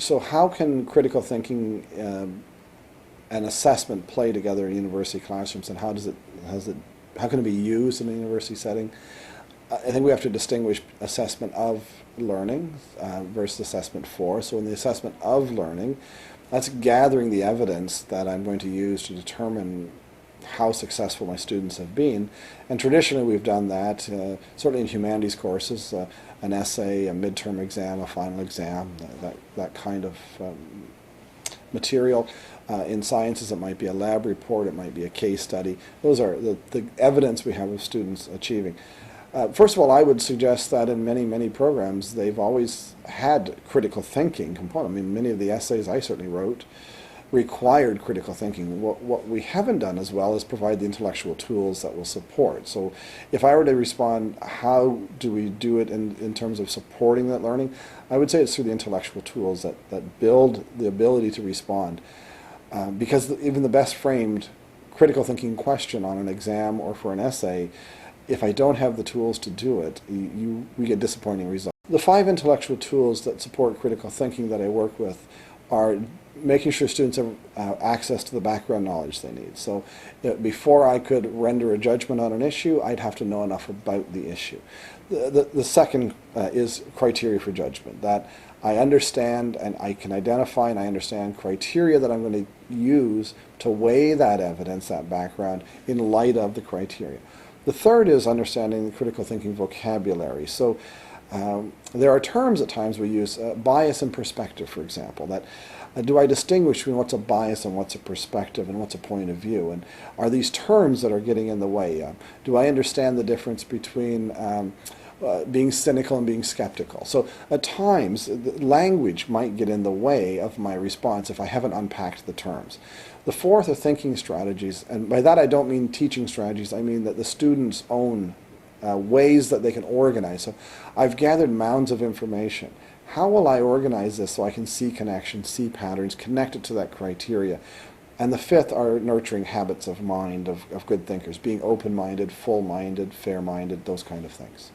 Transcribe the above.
So how can critical thinking and assessment play together in university classrooms, and how can it be used in a university setting? I think we have to distinguish assessment of learning versus assessment for. So in the assessment of learning, that's gathering the evidence that I'm going to use to determine how successful my students have been. And traditionally we've done that, certainly in humanities courses, an essay, a midterm exam, a final exam, that kind of material. In sciences it might be a lab report, it might be a case study. Those are the evidence we have of students achieving. First of all, I would suggest that in many programs they've always had critical thinking component. I mean, many of the essays I certainly wrote required critical thinking. What we haven't done as well is provide the intellectual tools that will support. So if I were to respond, how do we do it in terms of supporting that learning, I would say it's through the intellectual tools that build the ability to respond. Because even the best framed critical thinking question on an exam or for an essay, if I don't have the tools to do it, we get disappointing results. The 5 intellectual tools that support critical thinking that I work with are making sure students have access to the background knowledge they need. So before I could render a judgment on an issue, I'd have to know enough about the issue. The second is criteria for judgment, that I understand and I can identify and I understand criteria that I'm going to use to weigh that evidence, that background, in light of the criteria. The third is understanding the critical thinking vocabulary. So there are terms at times we use, bias and perspective, for example, that do I distinguish between what's a bias and what's a perspective and what's a point of view? And are these terms that are getting in the way? Do I understand the difference between being cynical and being skeptical? So at times, language might get in the way of my response if I haven't unpacked the terms. The fourth are thinking strategies, and by that I don't mean teaching strategies, I mean that the students own ways that they can organize. So I've gathered mounds of information. How will I organize this so I can see connections, see patterns, connect it to that criteria? And the fifth are nurturing habits of mind, of good thinkers, being open-minded, full-minded, fair-minded, those kind of things.